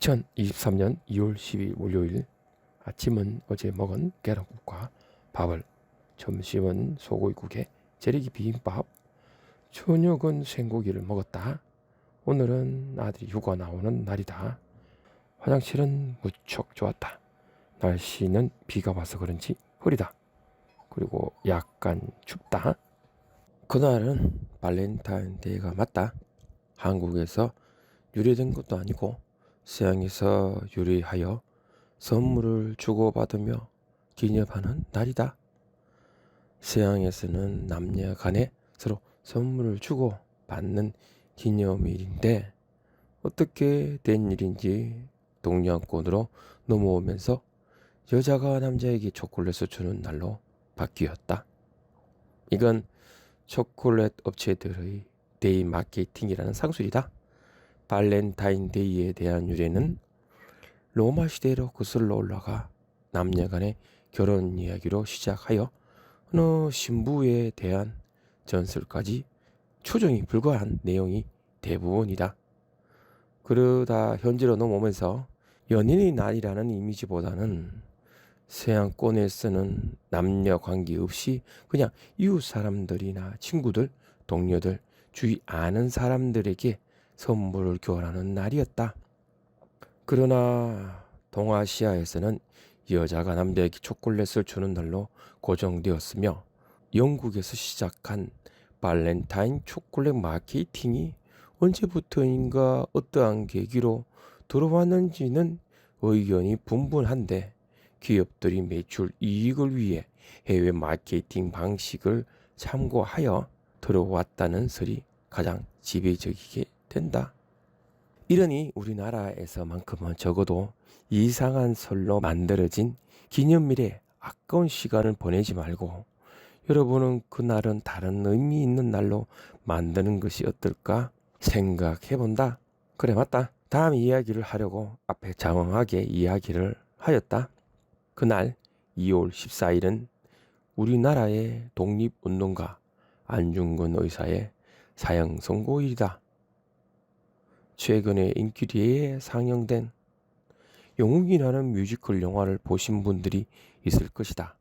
2023년 2월 12일 월요일. 아침은 어제 먹은 계란국과 밥을, 점심은 소고기국에 재래기 비빔밥, 저녁은 생고기를 먹었다. 오늘은 아들이 휴가 나오는 날이다. 화장실은 무척 좋았다. 날씨는 비가 와서 그런지 흐리다. 그리고 약간 춥다. 그날은 발렌타인데이가 맞다. 한국에서 유래된 것도 아니고 서양에서 유래하여 선물을 주고받으며 기념하는 날이다. 서양에서는 남녀 간에 서로 선물을 주고받는 기념일인데 어떻게 된 일인지 동양권으로 넘어오면서 여자가 남자에게 초콜릿을 주는 날로 바뀌었다. 이건 초콜릿 업체들의 데이 마케팅이라는 상술이다. 발렌타인데이에 대한 유래는 로마 시대로 거슬러 올라가 남녀 간의 결혼 이야기로 시작하여 어느 신부에 대한 전설까지 추정이 불과한 내용이 대부분이다. 그러다 현재로 넘어오면서 연인의 날이라는 이미지보다는 서양권에서는 남녀 관계없이 그냥 이웃 사람들이나 친구들, 동료들, 주위 아는 사람들에게 선물을 교환하는 날이었다. 그러나 동아시아에서는 여자가 남자에게 초콜릿을 주는 날로 고정되었으며 영국에서 시작한 발렌타인 초콜릿 마케팅이 언제부터인가 어떠한 계기로 들어왔는지는 의견이 분분한데 기업들이 매출 이익을 위해 해외 마케팅 방식을 참고하여 들어왔다는 설이 가장 지배적이게 된다. 이러니 우리나라에서만큼은 적어도 이상한 설로 만들어진 기념일에 아까운 시간을 보내지 말고 여러분은 그날은 다른 의미 있는 날로 만드는 것이 어떨까 생각해본다. 그래, 맞다. 다음 이야기를 하려고 앞에 장황하게 이야기를 하였다. 그날 2월 14일은 우리나라의 독립운동가 안중근 의사의 사형 선고일이다. 최근에 인기리에 상영된 영웅이라는 뮤지컬 영화를 보신 분들이 있을 것이다.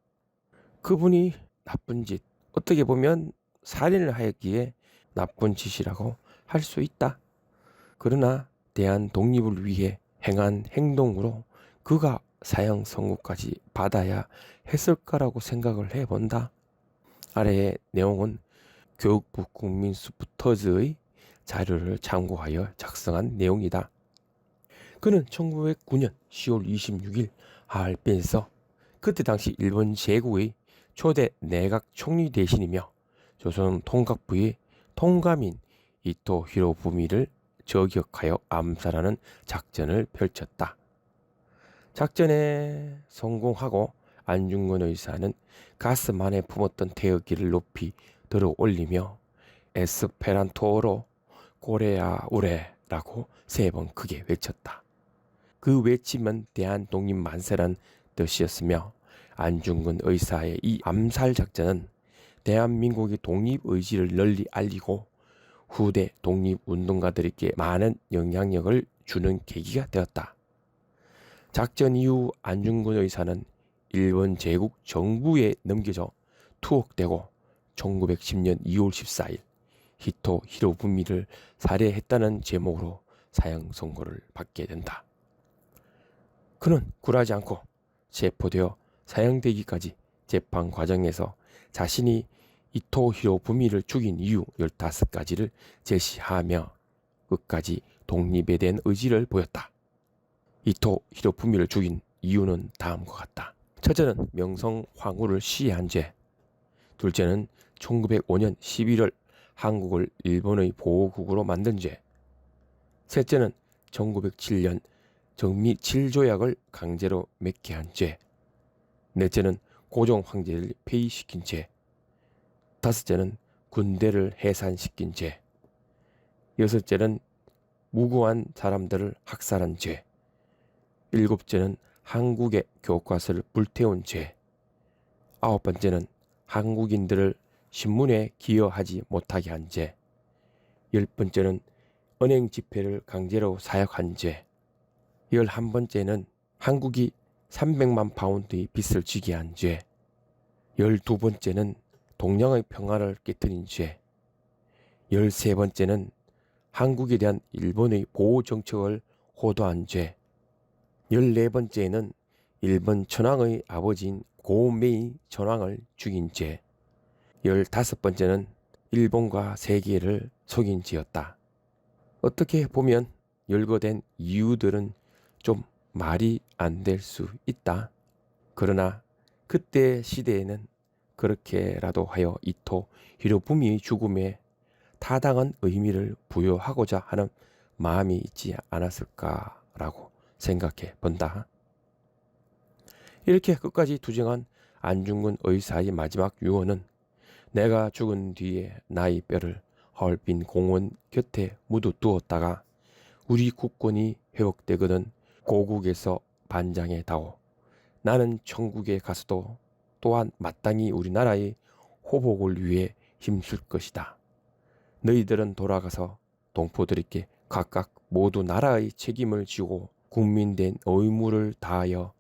그분이 나쁜 짓, 어떻게 보면 살인을 하였기에 나쁜 짓이라고 할 수 있다. 그러나 대한 독립을 위해 행한 행동으로 그가 사형 선고까지 받아야 했을까라고 생각을 해본다. 아래의 내용은 교육부 국민스포터즈의 자료를 참고하여 작성한 내용이다. 그는 1909년 10월 26일 하얼빈에서 그때 당시 일본 제국의 초대 내각 총리 대신이며 조선 통각부의 통감인 이토 히로부미를 저격하여 암살하는 작전을 펼쳤다. 작전에 성공하고 안중근 의사는 가슴 안에 품었던 태극기를 높이 들어 올리며 에스페란토어로 고레아 우레라고 3번 크게 외쳤다. 그 외침은 대한독립 만세란 뜻이었으며 안중근 의사의 이 암살 작전은 대한민국의 독립 의지를 널리 알리고 후대 독립운동가들에게 많은 영향력을 주는 계기가 되었다. 작전 이후 안중근 의사는 일본 제국 정부에 넘겨져 투옥되고 1910년 2월 14일 히토 히로부미를 살해했다는 제목으로 사형 선고를 받게 된다. 그는 굴하지 않고 체포되어 사형되기까지 재판 과정에서 자신이 이토 히로부미를 죽인 이유 15가지를 제시하며 끝까지 독립에 대한 의지를 보였다. 이토 히로부미를 죽인 이유는 다음과 같다. 첫째는 명성 황후를 시해한 죄. 둘째는 1905년 11월 한국을 일본의 보호국으로 만든 죄. 셋째는 1907년 정미 7조약을 강제로 맺게 한 죄. 넷째는 고종 황제를 폐위시킨 죄. 다섯째는 군대를 해산시킨 죄. 여섯째는 무고한 사람들을 학살한 죄. 일곱째는 한국의 교과서를 불태운 죄. 아홉 번째는 한국인들을 신문에 기여하지 못하게 한 죄. 10번째는 은행 지폐를 강제로 사역한 죄. 11번째는 한국이 300만 파운드의 빚을 지게 한 죄. 12번째는 동양의 평화를 깨뜨린 죄. 13번째는 한국에 대한 일본의 보호 정책을 호도한 죄. 14번째는 일본 천황의 아버지인 고메이 천황을 죽인 죄. 15번째는 일본과 세계를 속인 죄였다. 어떻게 보면 열거된 이유들은 좀 말이 안 될 수 있다. 그러나 그때 시대에는 그렇게라도 하여 이토 히로부미의 죽음에 타당한 의미를 부여하고자 하는 마음이 있지 않았을까라고 생각해 본다. 이렇게 끝까지 투쟁한 안중근 의사의 마지막 유언은 내가 죽은 뒤에 나의 뼈를 헐빈 공원 곁에 묻어두었다가 우리 국권이 회복되거든 고국에서 반장해 다오. 나는 천국에 가서도 또한 마땅히 우리나라의 호복을 위해 힘쓸 것이다. 너희들은 돌아가서 동포들에게 각각 모두 나라의 책임을 지고 국민된 의무를 다하여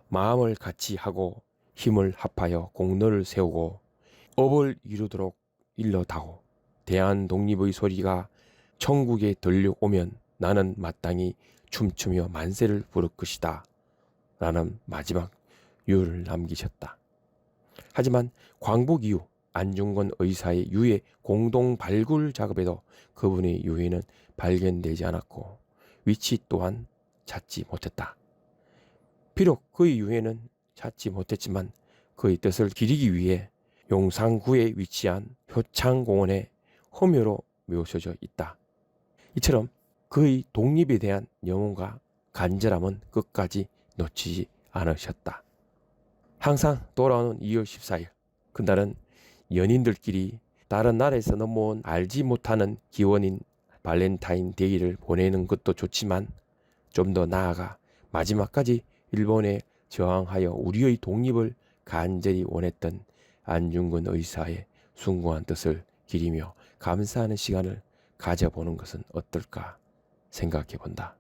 마음을 같이 하고 힘을 합하여 공로를 세우고 업을 이루도록 일러다오. 대한 독립의 소리가 천국에 들려오면 나는 마땅히 춤추며 만세를 부를 것이다. 라는 마지막 유언을 남기셨다. 하지만 광복 이후 안중근 의사의 유해 공동 발굴 작업에도 그분의 유해는 발견되지 않았고 위치 또한 찾지 못했다. 비록 그의 유해는 찾지 못했지만 그의 뜻을 기리기 위해 용산구에 위치한 효창공원에 허묘로 묘소져 있다. 이처럼 그의 독립에 대한 염원과 간절함은 끝까지 놓치지 않으셨다. 항상 돌아오는 2월 14일, 그날은 연인들끼리 다른 나라에서 넘어온 알지 못하는 기원인 발렌타인데이를 보내는 것도 좋지만 좀 더 나아가 마지막까지 일본에 저항하여 우리의 독립을 간절히 원했던 안중근 의사의 숭고한 뜻을 기리며 감사하는 시간을 가져보는 것은 어떨까 생각해 본다.